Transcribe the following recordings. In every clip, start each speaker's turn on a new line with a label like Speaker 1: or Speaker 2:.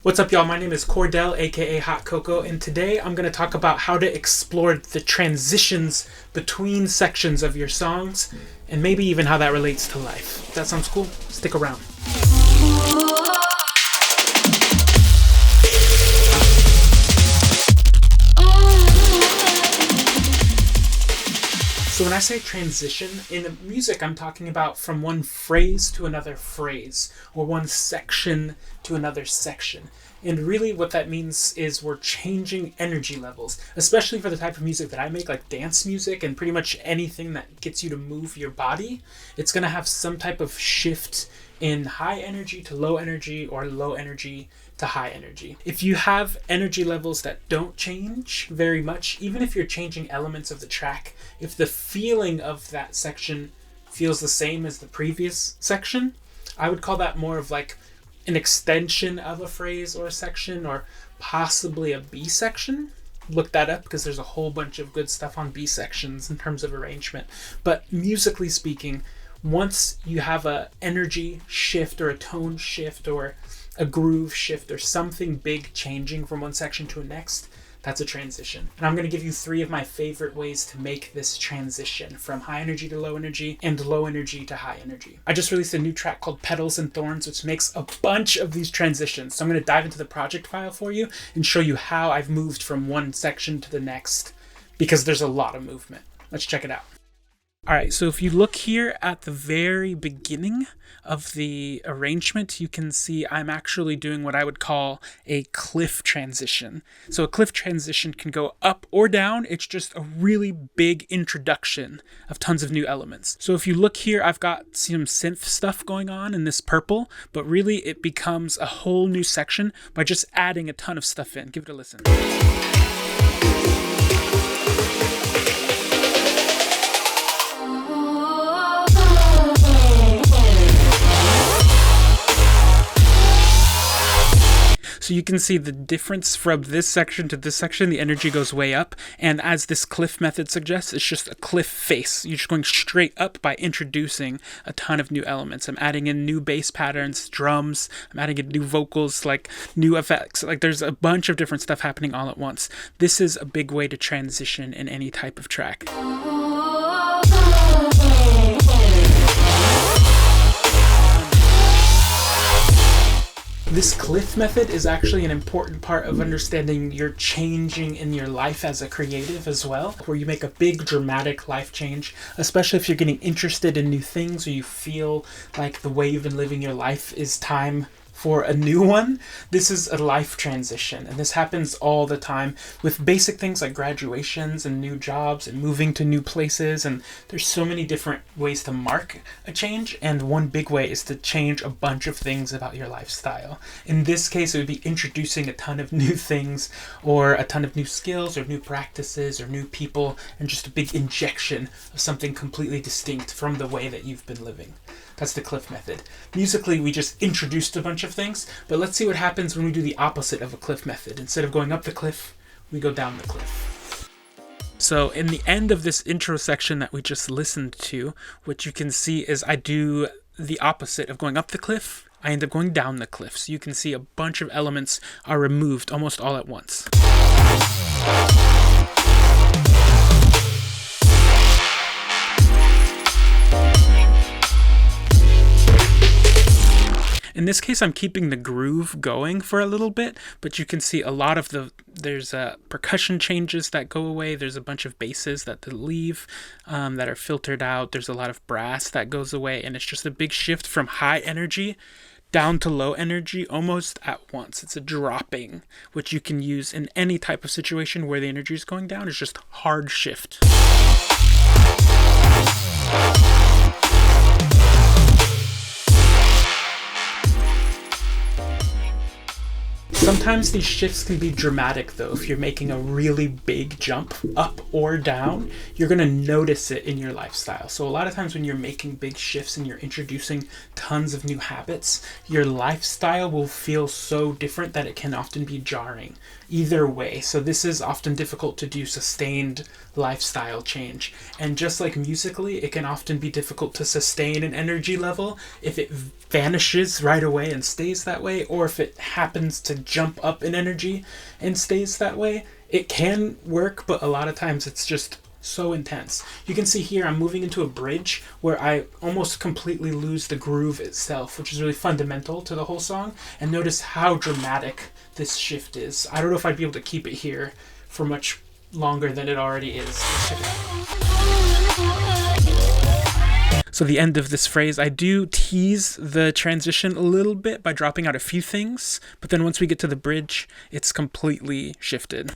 Speaker 1: What's up, y'all? My name is Cordell, aka Hot Cocoa, and today I'm going to talk about how to explore the transitions between sections of your songs and maybe even how that relates to life. If that sounds cool, stick around. So when I say transition, in the music I'm talking about from one phrase to another phrase, or one section to another section. And really what that means is we're changing energy levels, especially for the type of music that I make, like dance music and pretty much anything that gets you to move your body. It's going to have some type of shift in high energy to low energy or low energy to high energy. If you have energy levels that don't change very much, even if you're changing elements of the track, if the feeling of that section feels the same as the previous section, I would call that more of like an extension of a phrase or a section, or possibly a B section. Look that up because there's a whole bunch of good stuff on B sections in terms of arrangement. But musically speaking, once you have a energy shift or a tone shift or a groove shift or something big changing from one section to the next, that's a transition. And I'm going to give you 3 of my favorite ways to make this transition from high energy to low energy and low energy to high energy. I just released a new track called Petals and Thorns, which makes a bunch of these transitions. So I'm going to dive into the project file for you and show you how I've moved from one section to the next, because there's a lot of movement. Let's check it out. All right, so if you look here at the very beginning of the arrangement, you can see I'm actually doing what I would call a cliff transition. So a cliff transition can go up or down. It's just a really big introduction of tons of new elements. So if you look here, I've got some synth stuff going on in this purple, but really it becomes a whole new section by just adding a ton of stuff in. Give it a listen. So you can see the difference from this section to this section. The energy goes way up. And as this cliff method suggests, it's just a cliff face. You're just going straight up by introducing a ton of new elements. I'm adding in new bass patterns, drums. I'm adding in new vocals, like new effects. Like there's a bunch of different stuff happening all at once. This is a big way to transition in any type of track. This cliff method is actually an important part of understanding you're changing in your life as a creative as well, where you make a big dramatic life change, especially if you're getting interested in new things or you feel like the way you've been living your life is time for a new one. This is a life transition, and this happens all the time with basic things like graduations and new jobs and moving to new places, and there's so many different ways to mark a change, and one big way is to change a bunch of things about your lifestyle. In this case, it would be introducing a ton of new things or a ton of new skills or new practices or new people, and just a big injection of something completely distinct from the way that you've been living. That's the cliff method. Musically, we just introduced a bunch of things, but let's see what happens when we do the opposite of a cliff method. Instead of going up the cliff, we go down the cliff. So in the end of this intro section that we just listened to, what you can see is I do the opposite of going up the cliff. I end up going down the cliff. So you can see a bunch of elements are removed almost all at once. In this case, I'm keeping the groove going for a little bit, but you can see a lot of there's percussion changes that go away. There's a bunch of basses that leave, that are filtered out. There's a lot of brass that goes away, and it's just a big shift from high energy down to low energy almost at once. It's a dropping, which you can use in any type of situation where the energy is going down. It's just hard shift. Sometimes these shifts can be dramatic though. If you're making a really big jump up or down, you're going to notice it in your lifestyle. So a lot of times when you're making big shifts and you're introducing tons of new habits, your lifestyle will feel so different that it can often be jarring either way. So this is often difficult to do sustained lifestyle change. And just like musically, it can often be difficult to sustain an energy level if it vanishes right away and stays that way, or if it happens to jump up in energy and stays that way. It can work, but a lot of times it's just so intense. You can see here I'm moving into a bridge where I almost completely lose the groove itself, which is really fundamental to the whole song. And notice how dramatic this shift is. I don't know if I'd be able to keep it here for much longer than it already is. Let's check it out. So the end of this phrase, I do tease the transition a little bit by dropping out a few things, but then once we get to the bridge, it's completely shifted.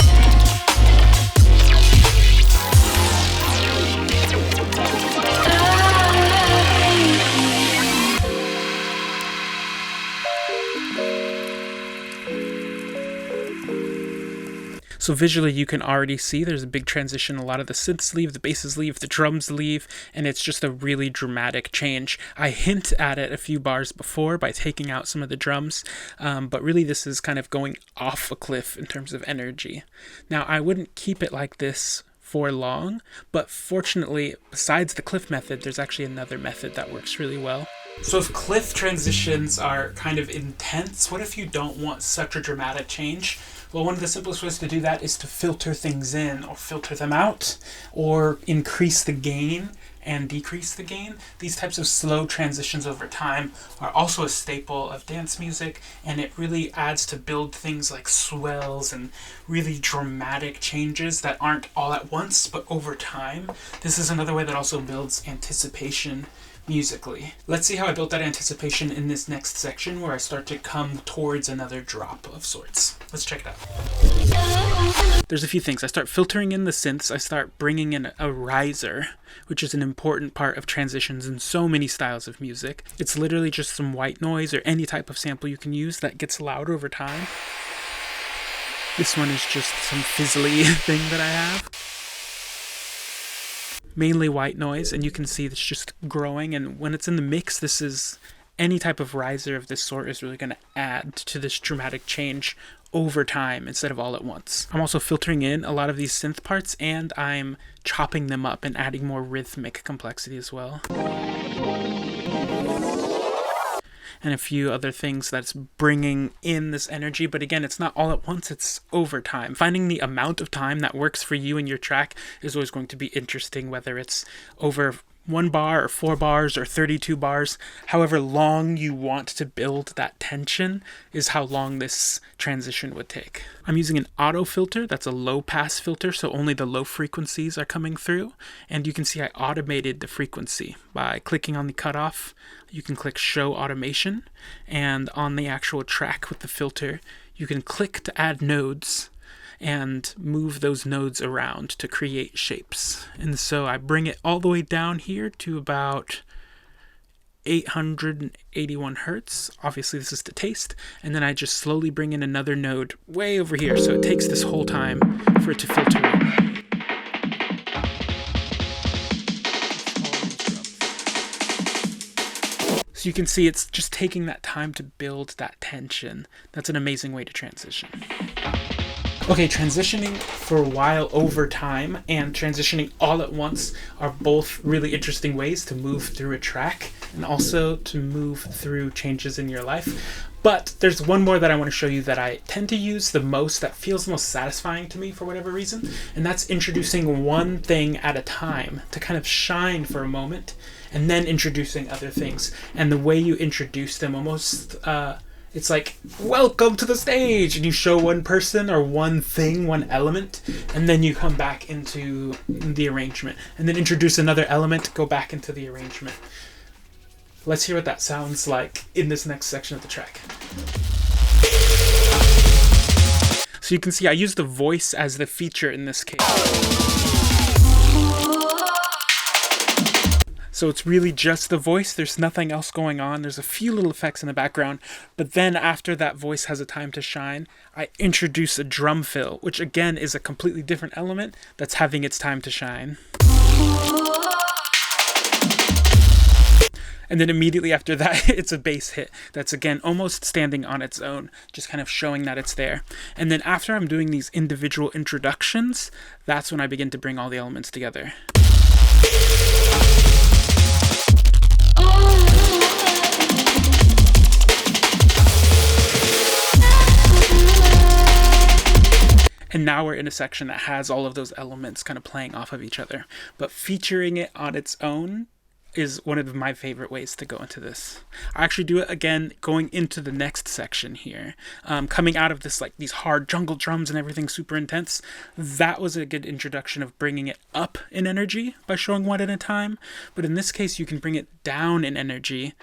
Speaker 1: So visually you can already see there's a big transition. A lot of the synths leave, the basses leave, the drums leave, and it's just a really dramatic change. I hint at it a few bars before by taking out some of the drums, but really this is kind of going off a cliff in terms of energy. Now I wouldn't keep it like this for long, but fortunately, besides the cliff method, there's actually another method that works really well. So if cliff transitions are kind of intense, what if you don't want such a dramatic change? Well, one of the simplest ways to do that is to filter things in or filter them out or increase the gain and decrease the gain. These types of slow transitions over time are also a staple of dance music, and it really adds to build things like swells and really dramatic changes that aren't all at once but over time. This is another way that also builds anticipation musically. Let's see how I built that anticipation in this next section where I start to come towards another drop of sorts. Let's check it out. There's a few things. I start filtering in the synths. I start bringing in a riser, which is an important part of transitions in so many styles of music. It's literally just some white noise or any type of sample you can use that gets louder over time. This one is just some fizzly thing that I have. Mainly white noise, and you can see it's just growing, and when it's in the mix, this is any type of riser of this sort is really going to add to this dramatic change over time instead of all at once. I'm also filtering in a lot of these synth parts, and I'm chopping them up and adding more rhythmic complexity as well. And a few other things that's bringing in this energy. But again, it's not all at once, it's over time. Finding the amount of time that works for you and your track is always going to be interesting, whether it's over 1 bar or 4 bars or 32 bars. However long you want to build that tension is how long this transition would take. I'm using an auto filter. That's a low pass filter, so only the low frequencies are coming through. And you can see I automated the frequency by clicking on the cutoff. You can click show automation, and on the actual track with the filter, you can click to add nodes and move those nodes around to create shapes. And so I bring it all the way down here to about 881 hertz. Obviously this is to taste. And then I just slowly bring in another node way over here. So it takes this whole time for it to filter in. So you can see it's just taking that time to build that tension. That's an amazing way to transition. Okay, transitioning for a while over time and transitioning all at once are both really interesting ways to move through a track and also to move through changes in your life. But there's one more that I want to show you that I tend to use the most, that feels most satisfying to me for whatever reason, and that's introducing one thing at a time to kind of shine for a moment and then introducing other things. And the way you introduce them almost... it's like, welcome to the stage, and you show one person or one thing, one element, and then you come back into the arrangement, and then introduce another element, go back into the arrangement. Let's hear what that sounds like in this next section of the track. So you can see I use the voice as the feature in this case. So it's really just the voice. There's nothing else going on. There's a few little effects in the background. But then after that voice has a time to shine, I introduce a drum fill, which again is a completely different element that's having its time to shine. And then immediately after that, it's a bass hit that's, again, almost standing on its own, just kind of showing that it's there. And then after I'm doing these individual introductions, that's when I begin to bring all the elements together. And now we're in a section that has all of those elements kind of playing off of each other. But featuring it on its own is one of my favorite ways to go into this. I actually do it again going into the next section here. Coming out of this, like these hard jungle drums and everything super intense, that was a good introduction of bringing it up in energy by showing one at a time. But in this case, you can bring it down in energy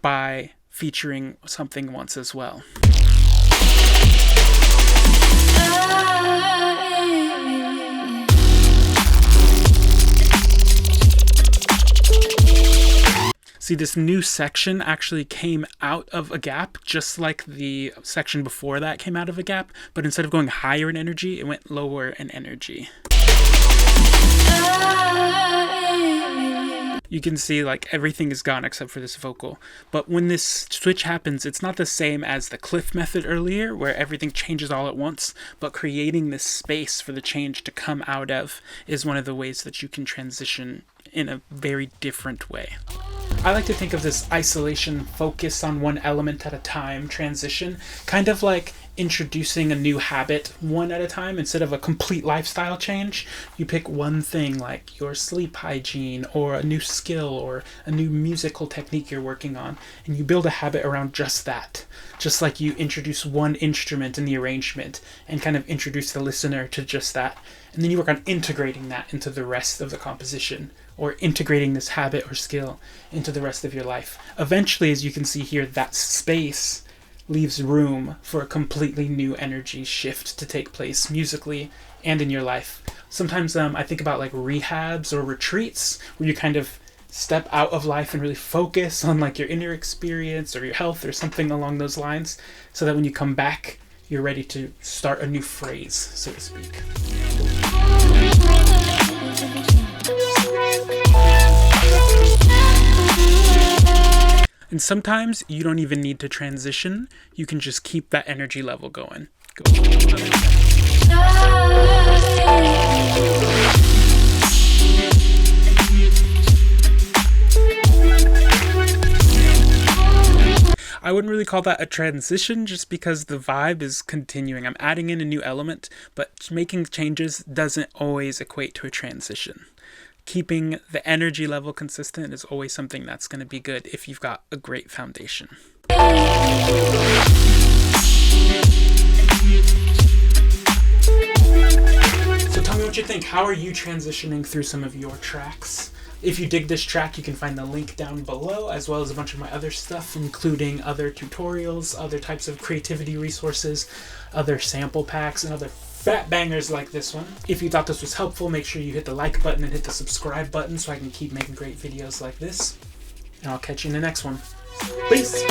Speaker 1: by featuring something once as well. See, this new section actually came out of a gap, just like the section before that came out of a gap, but instead of going higher in energy, it went lower in energy. You can see like everything is gone except for this vocal. But when this switch happens, it's not the same as the cliff method earlier, where everything changes all at once, but creating this space for the change to come out of is one of the ways that you can transition in a very different way. I like to think of this isolation, focus on one element at a time transition, kind of like introducing a new habit one at a time instead of a complete lifestyle change. You pick one thing like your sleep hygiene or a new skill or a new musical technique you're working on, and you build a habit around just that. Just like you introduce one instrument in the arrangement and kind of introduce the listener to just that. And then you work on integrating that into the rest of the composition, or integrating this habit or skill into the rest of your life. Eventually, as you can see here, that space leaves room for a completely new energy shift to take place musically and in your life. Sometimes I think about like rehabs or retreats where you kind of step out of life and really focus on like your inner experience or your health or something along those lines, so that when you come back, you're ready to start a new phrase, so to speak. And sometimes you don't even need to transition. You can just keep that energy level going. I wouldn't really call that a transition just because the vibe is continuing. I'm adding in a new element, but making changes doesn't always equate to a transition. Keeping the energy level consistent is always something that's going to be good if you've got a great foundation. So tell me what you think. How are you transitioning through some of your tracks? If you dig this track, you can find the link down below, as well as a bunch of my other stuff, including other tutorials, other types of creativity resources, other sample packs, and other fat bangers like this one. If you thought this was helpful, make sure you hit the like button and hit the subscribe button so I can keep making great videos like this. And I'll catch you in the next one. Peace!